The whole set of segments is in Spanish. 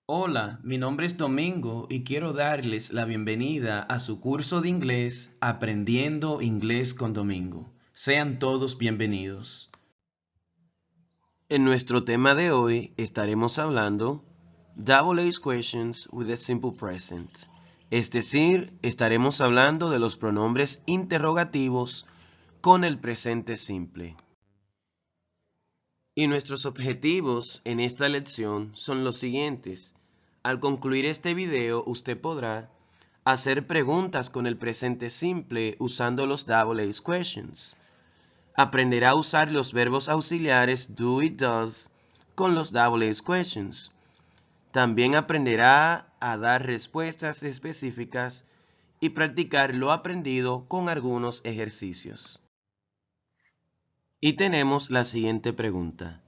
Hola, mi nombre es Domingo y quiero darles la bienvenida a su curso de inglés Aprendiendo Inglés con Domingo. Sean todos bienvenidos. En nuestro tema de hoy estaremos hablando Double A's Questions with the Simple Present. Es decir, estaremos hablando de los pronombres interrogativos con el presente simple. Y nuestros objetivos en esta lección son los siguientes. Al concluir este video, usted podrá hacer preguntas con el presente simple usando los Double A's Questions. Aprenderá a usar los verbos auxiliares do y does con los Double A's Questions. También aprenderá a dar respuestas específicas y practicar lo aprendido con algunos ejercicios. Y tenemos la siguiente pregunta.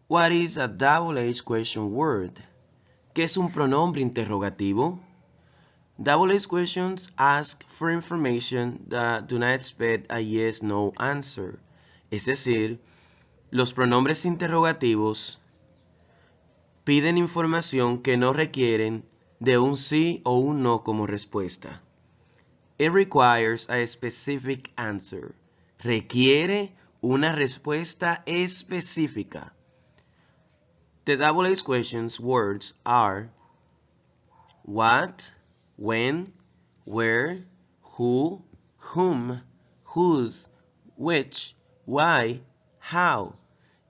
What is a double H question word? ¿Qué es un pronombre interrogativo? Double H questions ask for information that do not expect a yes/no answer. Es decir, los pronombres interrogativos piden información que no requieren de un sí o un no como respuesta. It requires a specific answer. Requiere una respuesta específica. The double H questions words are what, when, where, who, whom, whose, which, why, how.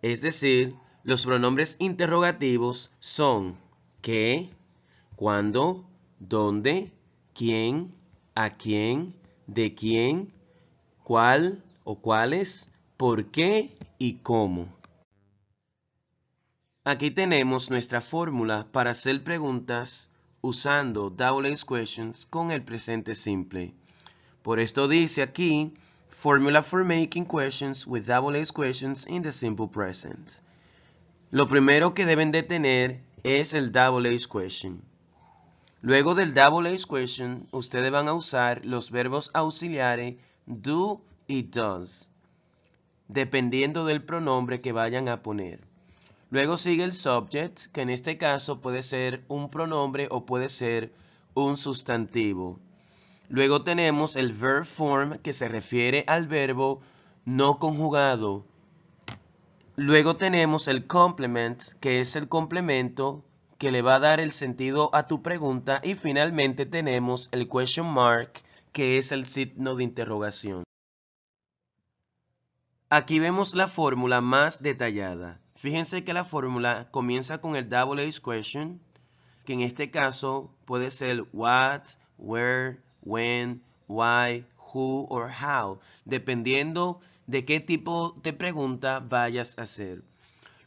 Es decir, los pronombres interrogativos son qué, cuándo, dónde, quién, a quién, de quién, cuál o cuáles, por qué y cómo. Aquí tenemos nuestra fórmula para hacer preguntas usando double H questions con el presente simple. Por esto dice aquí, formula for making questions with double H questions in the simple present. Lo primero que deben de tener es el double H question. Luego del double H question, ustedes van a usar los verbos auxiliares do y does, dependiendo del pronombre que vayan a poner. Luego sigue el subject, que en este caso puede ser un pronombre o puede ser un sustantivo. Luego tenemos el verb form, que se refiere al verbo no conjugado. Luego tenemos el complement, que es el complemento que le va a dar el sentido a tu pregunta. Y finalmente tenemos el question mark, que es el signo de interrogación. Aquí vemos la fórmula más detallada. Fíjense que la fórmula comienza con el double H question, que en este caso puede ser what, where, when, why, who or how, dependiendo de qué tipo de pregunta vayas a hacer.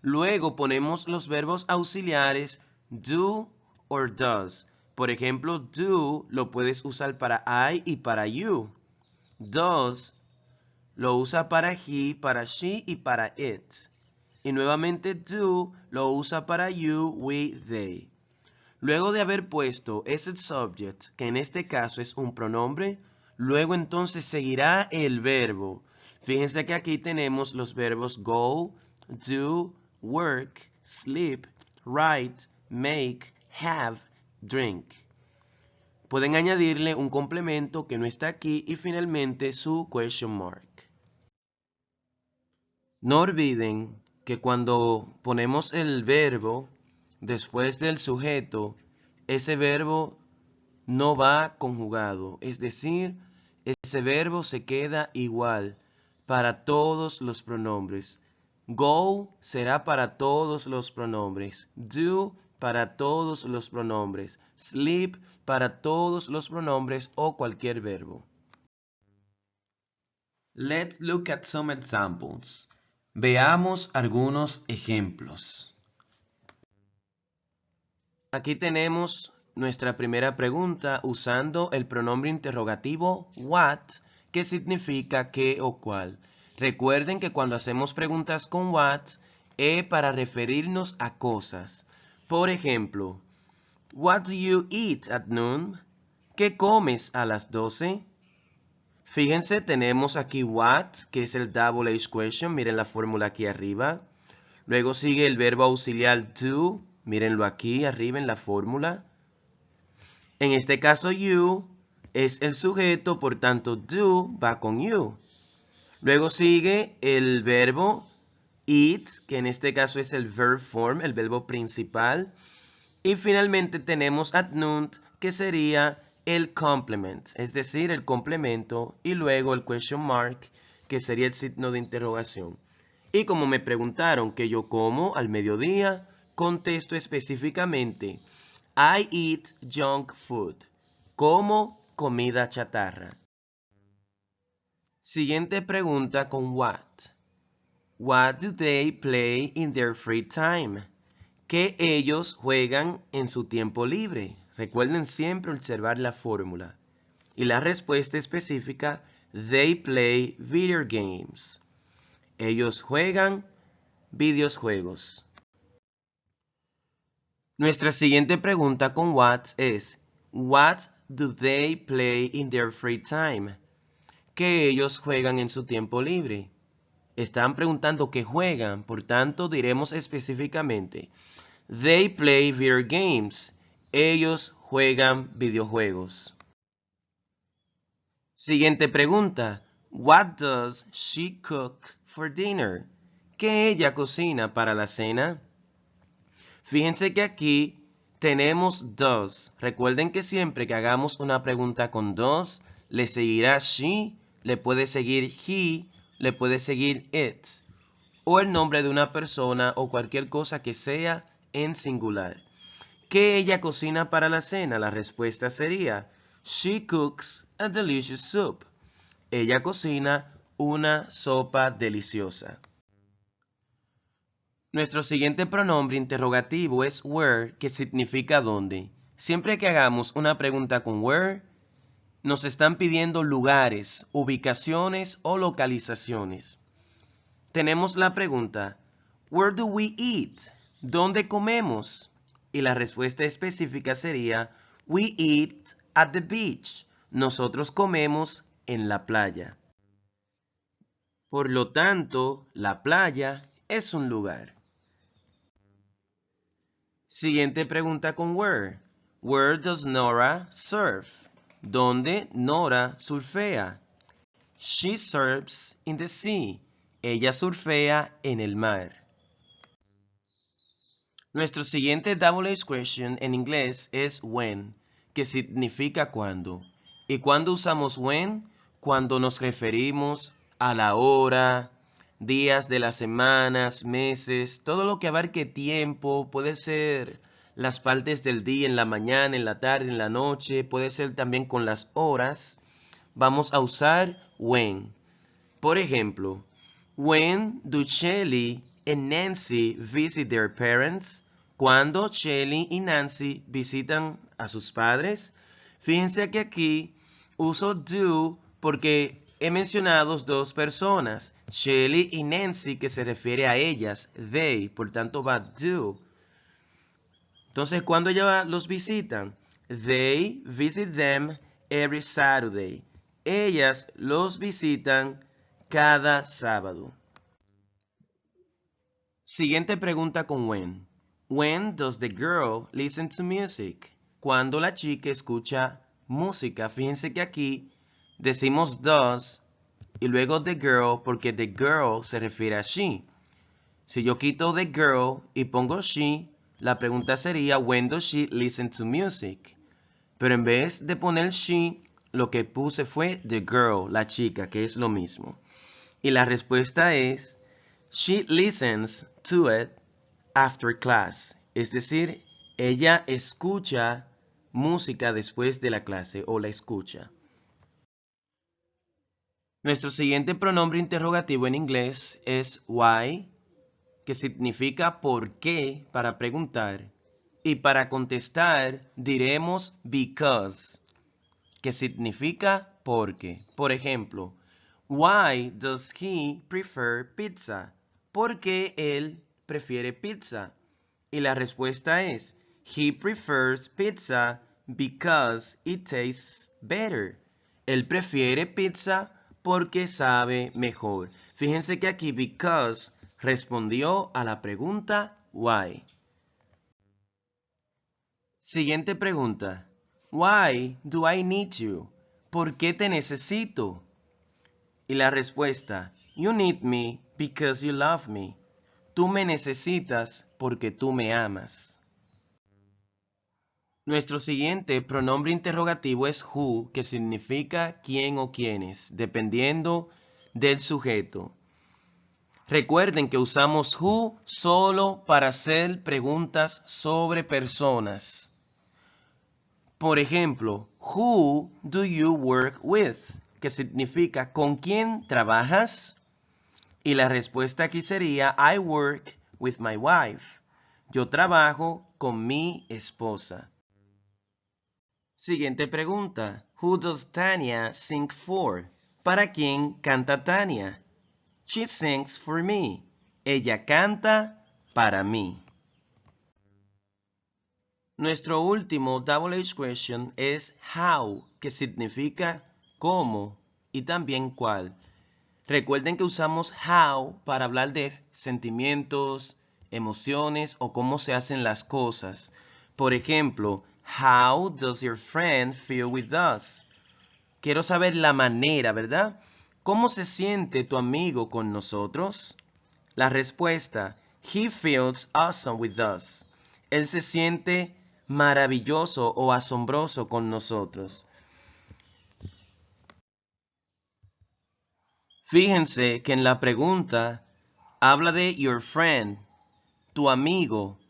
Luego ponemos los verbos auxiliares do or does. Por ejemplo, do lo puedes usar para I y para you. Does lo usa para he, para she y para it. Y nuevamente do lo usa para you, we, they. Luego de haber puesto ese subject, que en este caso es un pronombre, luego entonces seguirá el verbo. Fíjense que aquí tenemos los verbos go, do, work, sleep, write, make, have, drink. Pueden añadirle un complemento que no está aquí y finalmente su question mark. No olviden que cuando ponemos el verbo después del sujeto, ese verbo no va conjugado, es decir, ese verbo se queda igual para todos los pronombres. Go será para todos los pronombres. Do para todos los pronombres. Sleep para todos los pronombres o cualquier verbo. Let's look at some examples. Veamos algunos ejemplos. Aquí tenemos nuestra primera pregunta usando el pronombre interrogativo what, que significa qué o cuál. Recuerden que cuando hacemos preguntas con what, es para referirnos a cosas. Por ejemplo, what do you eat at noon? ¿Qué comes a las 12? Fíjense, tenemos aquí what, que es el double H question. Miren la fórmula aquí arriba. Luego sigue el verbo auxiliar do, Mírenlo aquí arriba en la fórmula. En este caso, you es el sujeto, por tanto, do va con you. Luego sigue el verbo eat, que en este caso es el verb form, el verbo principal. Y finalmente tenemos adnunc, que sería el complement, es decir, el complemento, y luego el question mark, que sería el signo de interrogación. Y como me preguntaron que yo como al mediodía, contesto específicamente, I eat junk food. Como comida chatarra. Siguiente pregunta con what. What do they play in their free time? ¿Qué ellos juegan en su tiempo libre? Recuerden siempre observar la fórmula. Y la respuesta específica, they play video games. Ellos juegan videojuegos. Nuestra siguiente pregunta con what es, what do they play in their free time? ¿Qué ellos juegan en su tiempo libre? Están preguntando qué juegan, por tanto diremos específicamente, they play video games. Ellos juegan videojuegos. Siguiente pregunta. What does she cook for dinner? ¿Qué ella cocina para la cena? Fíjense que aquí tenemos does. Recuerden que siempre que hagamos una pregunta con does, le seguirá she, le puede seguir he, le puede seguir it, o el nombre de una persona o cualquier cosa que sea en singular. ¿Qué ella cocina para la cena? La respuesta sería, she cooks a delicious soup. Ella cocina una sopa deliciosa. Nuestro siguiente pronombre interrogativo es where, que significa dónde. Siempre que hagamos una pregunta con where, nos están pidiendo lugares, ubicaciones o localizaciones. Tenemos la pregunta, where do we eat? ¿Dónde comemos? Y la respuesta específica sería, we eat at the beach. Nosotros comemos en la playa. Por lo tanto, la playa es un lugar. Siguiente pregunta con where. Where does Nora surf? ¿Dónde Nora surfea? She surfs in the sea. Ella surfea en el mar. Nuestro siguiente double question en inglés es when, que significa cuándo. ¿Y cuándo usamos when? Cuando nos referimos a la hora, días de las semanas, meses, todo lo que abarque tiempo, puede ser las partes del día, en la mañana, en la tarde, en la noche, puede ser también con las horas. Vamos a usar when. Por ejemplo, when do Shelly and Nancy visit their parents? ¿Cuándo Shelly y Nancy visitan a sus padres? Fíjense que aquí uso do porque he mencionado dos personas, Shelly y Nancy, que se refiere a ellas, they, por tanto va do. Entonces, ¿cuándo ya los visitan? They visit them every Saturday. Ellas los visitan cada sábado. Siguiente pregunta con when. When does the girl listen to music? Cuando la chica escucha música. Fíjense que aquí decimos does y luego the girl porque the girl se refiere a she. Si yo quito the girl y pongo she, la pregunta sería when does she listen to music? Pero en vez de poner she, lo que puse fue the girl, la chica, que es lo mismo. Y la respuesta es, she listens to it after class. Es decir, ella escucha música después de la clase o la escucha. Nuestro siguiente pronombre interrogativo en inglés es why, que significa por qué para preguntar. Y para contestar diremos because, que significa porque. Por ejemplo, why does he prefer pizza? ¿Por qué él prefiere pizza? Y la respuesta es, he prefers pizza because it tastes better. Él prefiere pizza porque sabe mejor. Fíjense que aquí because respondió a la pregunta why. Siguiente pregunta. Why do I need you? ¿Por qué te necesito? Y la respuesta. You need me because you love me. Tú me necesitas porque tú me amas. Nuestro siguiente pronombre interrogativo es who, que significa quién o quiénes, dependiendo del sujeto. Recuerden que usamos who solo para hacer preguntas sobre personas. Por ejemplo, who do you work with? Que significa ¿con quién trabajas? Y la respuesta aquí sería I work with my wife. Yo trabajo con mi esposa. Siguiente pregunta. Who does Tanya sing for? ¿Para quién canta Tania? She sings for me. Ella canta para mí. Nuestro último double H question es how, que significa cómo y también cuál. Recuerden que usamos how para hablar de sentimientos, emociones o cómo se hacen las cosas. Por ejemplo, how does your friend feel with us? Quiero saber la manera, ¿verdad? ¿Cómo se siente tu amigo con nosotros? La respuesta, he feels awesome with us. Él se siente maravilloso o asombroso con nosotros. Fíjense que en la pregunta habla de your friend, tu amigo,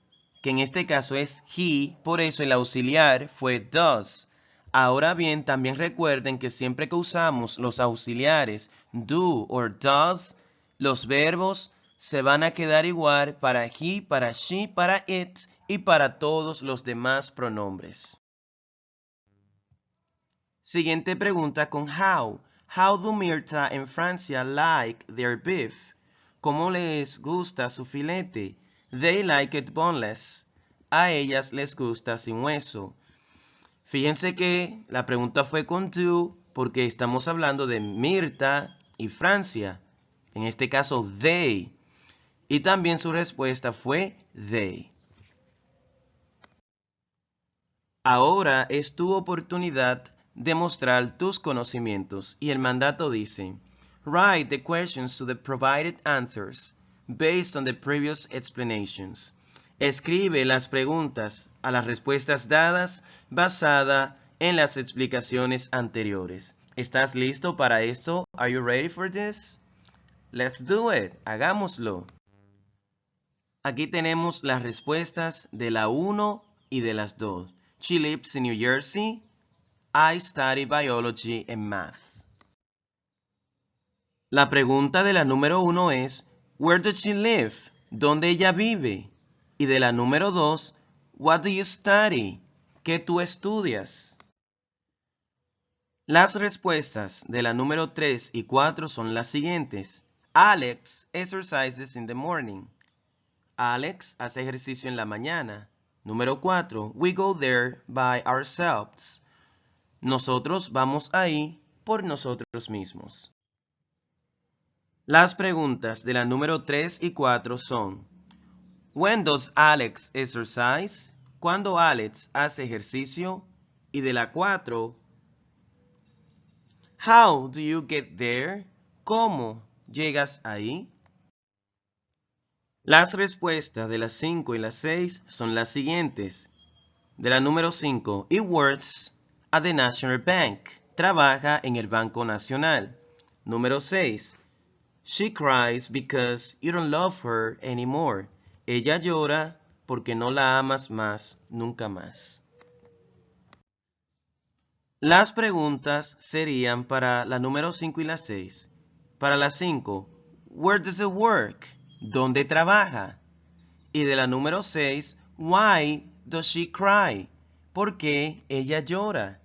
que en este caso es he, por eso el auxiliar fue does. Ahora bien, también recuerden que siempre que usamos los auxiliares do or does, los verbos se van a quedar igual para he, para she, para it y para todos los demás pronombres. Siguiente pregunta con how. How do Mirta and Francia like their beef? ¿Cómo les gusta su filete? They like it boneless. A ellas les gusta sin hueso. Fíjense que la pregunta fue con do porque estamos hablando de Mirta y Francia. En este caso, they. Y también su respuesta fue they. Ahora es tu oportunidad de mostrar tus conocimientos y el mandato dice, write the questions to the provided answers based on the previous explanations. Escribe las preguntas a las respuestas dadas basada en las explicaciones anteriores. ¿Estás listo para esto? Are you ready for this? Let's do it. Hagámoslo. Aquí tenemos las respuestas de la 1 y de las 2. She lives in New Jersey. I study biology and math. La pregunta de la número 1 es, where does she live? ¿Dónde ella vive? Y de la número 2, what do you study? ¿Qué tú estudias? Las respuestas de la número 3 y 4 son las siguientes. Alex exercises in the morning. Alex hace ejercicio en la mañana. Número 4, we go there by ourselves. Nosotros vamos ahí por nosotros mismos. Las preguntas de la número 3 y 4 son, when does Alex exercise? ¿Cuándo Alex hace ejercicio? Y de la 4, how do you get there? ¿Cómo llegas ahí? Las respuestas de las 5 y las 6 son las siguientes. De la número 5, it works at the National Bank. Trabaja en el Banco Nacional. Número 6, she cries because you don't love her anymore. Ella llora porque no la amas más, nunca más. Las preguntas serían para la número 5 y la 6. Para la 5, where does it work? ¿Dónde trabaja? Y de la número 6, why does she cry? ¿Por qué ella llora?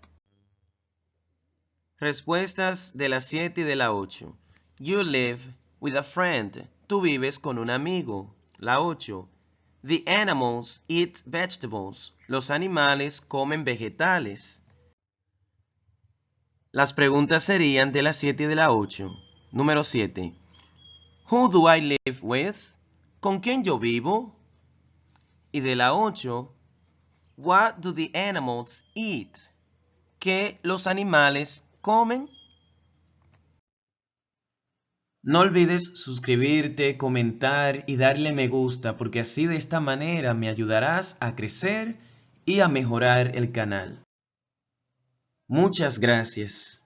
Respuestas de la 7 y de la 8. You live with a friend. Tú vives con un amigo. La 8. The animals eat vegetables. Los animales comen vegetales. Las preguntas serían de la 7 y de la 8. Número 7. Who do I live with? ¿Con quién yo vivo? Y de la 8. What do the animals eat? ¿Qué los animales comen? No olvides suscribirte, comentar y darle me gusta porque así de esta manera me ayudarás a crecer y a mejorar el canal. Muchas gracias.